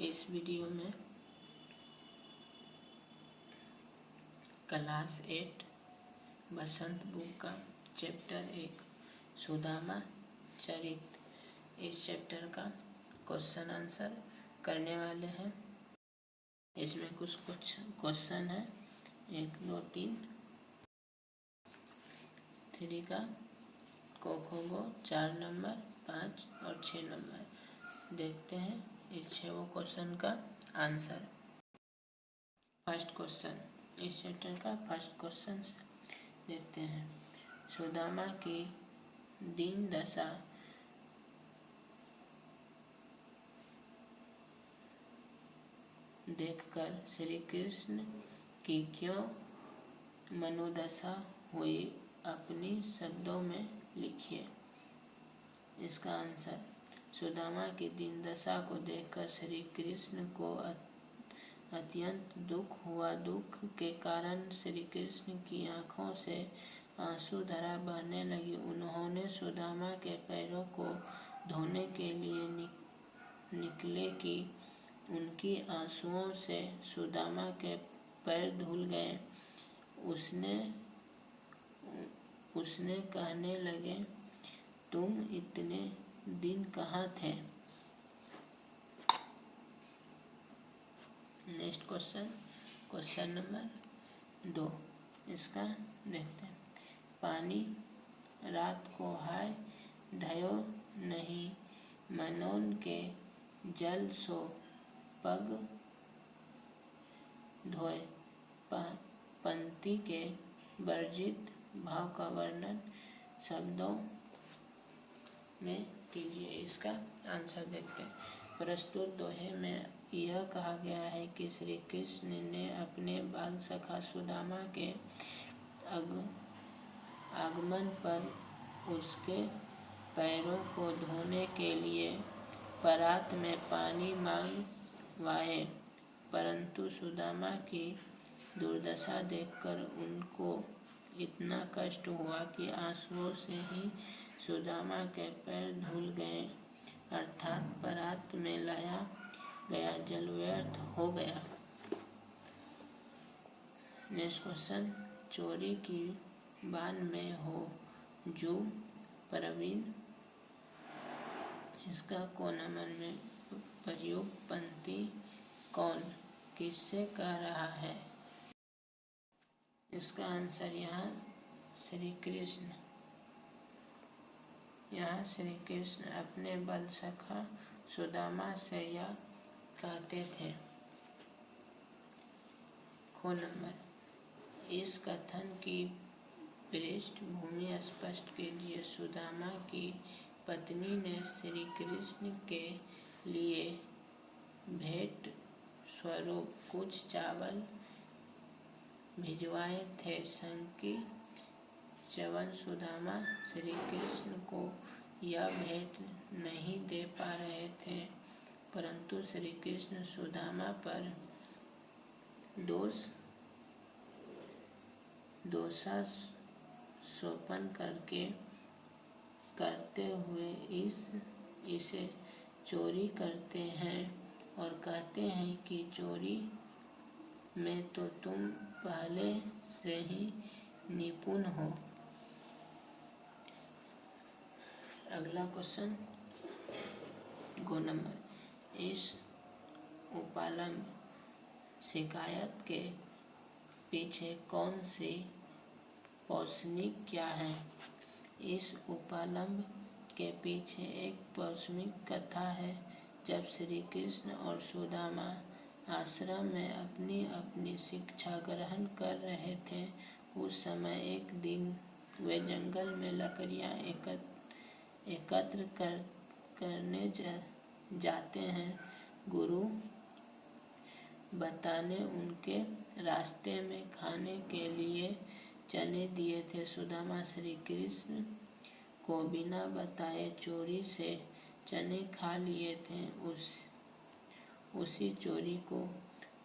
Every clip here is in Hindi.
इस वीडियो में क्लास 8 बसंत बुक का चैप्टर 1 सुदामा चरित्र, इस चैप्टर का क्वेश्चन आंसर करने वाले हैं। इसमें कुछ क्वेश्चन है 1 2 3 3 का कोखोगो 4 नंबर 5 और 6 नंबर। देखते हैं इस 6 क्वेश्चन का आंसर। फर्स्ट क्वेश्चन, इस चैप्टर का फर्स्ट क्वेश्चन देखते हैं। सुदामा की दीन दशा देखकर श्री कृष्ण की क्यों मनोदशा हुई, अपनी शब्दों में लिखिए। इसका आंसर, सुदामा की दीन दशा को देखकर श्री कृष्ण को अत्यंत दुख हुआ। दुख के कारण श्री कृष्ण की आंखों से आंसू धारा बहने लगी। उन्होंने सुदामा के पैरों को धोने के लिए निकले कि उनकी आंसुओं से सुदामा के पैर धुल गए। उसने कहने लगे, तुम इतने दिन कहाँ थे? नेक्स्ट क्वेश्चन, क्वेश्चन नंबर 2, इसका देखते हैं। पानी रात को हाय धयो नहीं, मनोन के जल सो पग धोए। पंक्ति के वर्जित भाव का वर्णन शब्दों में कीजिए। इसका आंसर देखते हैं। प्रस्तुत दोहे में यह कहा गया है कि श्री कृष्ण ने अपने बाल सखा सुदामा के आगमन पर उसके पैरों को धोने के लिए परात में पानी मांगवाए, परंतु सुदामा की दुर्दशा देखकर उनको इतना कष्ट हुआ कि आंसुओं से ही सुदामा के पैर धुल गए, अर्थात परात में लाया गया जल व्यर्थ हो गया। नेक्स्ट क्वेश्चन, चोरी की बान में हो जू प्रवीण, इसका को नंबर में प्रयोग पंक्ति कौन किससे कह रहा है? इसका आंसर यहाँ श्री कृष्ण अपने बल सखा सुदामा से यह कहते थे। खो नंबर, इस कथन की पृष्ठभूमि स्पष्ट कीजिए। सुदामा की पत्नी ने श्री कृष्ण के लिए भेंट स्वरूप कुछ चावल भिजवाए थे। शंकी च्यवन सुदामा श्री कृष्ण को यह भेंट नहीं दे पा रहे थे, परंतु श्री कृष्ण सुदामा पर दोषारोपण करते हुए इसे चोरी करते हैं और कहते हैं कि चोरी में तो तुम पहले से ही निपुण हो। अगला क्वेश्चन, गो नंबर, इस उपलम्ब शिकायत के पीछे कौन सी पौराणिक क्या है? इस उपलम्ब के पीछे एक पौराणिक कथा है। जब श्री कृष्ण और सुदामा आश्रम में अपनी अपनी शिक्षा ग्रहण कर रहे थे, उस समय एक दिन वे जंगल में लकड़ियाँ एकत्र करने जाते हैं। गुरु बता ने उनके रास्ते में खाने के लिए चने दिए थे। सुदामा श्री कृष्ण को बिना बताए चोरी से चने खा लिए थे। उसी चोरी को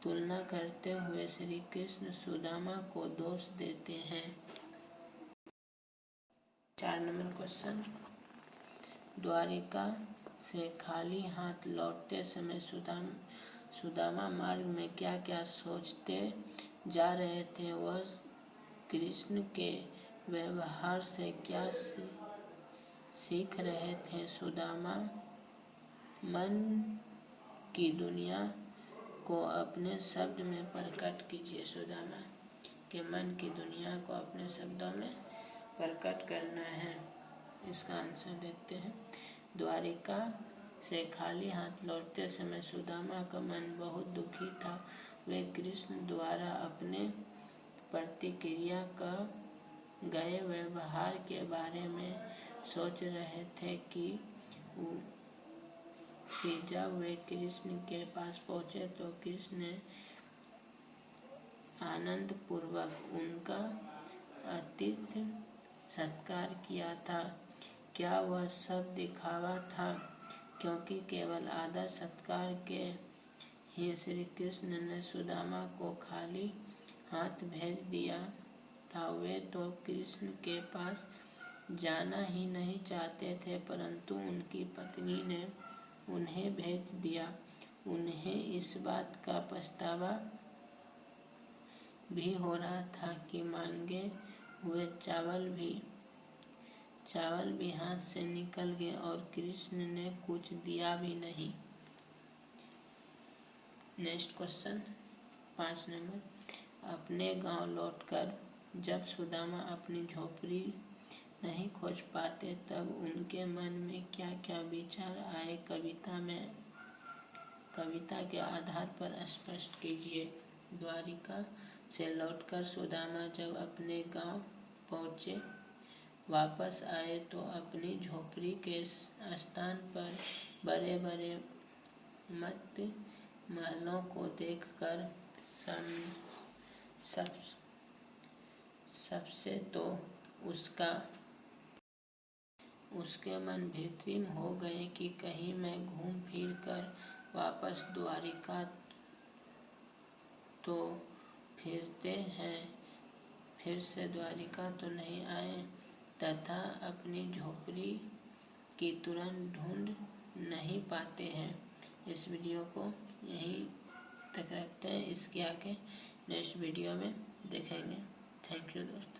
तुलना करते हुए श्री कृष्ण सुदामा को दोष देते हैं। 4 नंबर क्वेश्चन, द्वारिका से खाली हाथ लौटते समय सुदामा मार्ग में क्या क्या सोचते जा रहे थे, वह कृष्ण के व्यवहार से क्या सीख रहे थे। सुदामा मन की दुनिया को अपने शब्द में प्रकट कीजिए। सुदामा के मन की दुनिया को अपने शब्दों में प्रकट करना है। इसका आंसर देखते हैं। द्वारिका से खाली हाथ लौटते समय सुदामा का मन बहुत दुखी था। वे कृष्ण द्वारा अपने प्रतिक्रिया का गए व्यवहार के बारे में सोच रहे थे कि जब वे कृष्ण के पास पहुँचे तो कृष्ण ने आनंद पूर्वक उनका आतिथ्य सत्कार किया था। क्या वह सब दिखावा था? क्योंकि केवल आदर सत्कार के ही श्री कृष्ण ने सुदामा को खाली हाथ भेज दिया था। वे तो कृष्ण के पास जाना ही नहीं चाहते थे, परंतु उनकी पत्नी ने उन्हें भेज दिया। उन्हें इस बात का पछतावा भी हो रहा था कि मांगे हुए चावल भी हाथ से निकल गए और कृष्ण ने कुछ दिया भी नहीं। Next question 5 number. अपने गांव लौटकर जब सुदामा अपनी झोपड़ी नहीं खोज पाते तब उनके मन में क्या क्या विचार आए, कविता के आधार पर स्पष्ट कीजिए। द्वारिका से लौटकर सुदामा जब अपने गांव पहुँचे, वापस आए तो अपनी झोपड़ी के स्थान पर बड़े बड़े महलों को देखकर सबसे तो उसके मन भीतिम हो गए कि कहीं मैं घूम फिर कर वापस द्वारिका तो फिर से द्वारिका तो नहीं आए तथा अपनी झोपड़ी की तुरंत ढूंढ नहीं पाते हैं। इस वीडियो को यहीं तक रखते हैं। इसके आगे नेक्स्ट वीडियो में देखेंगे। थैंक यू दोस्तों।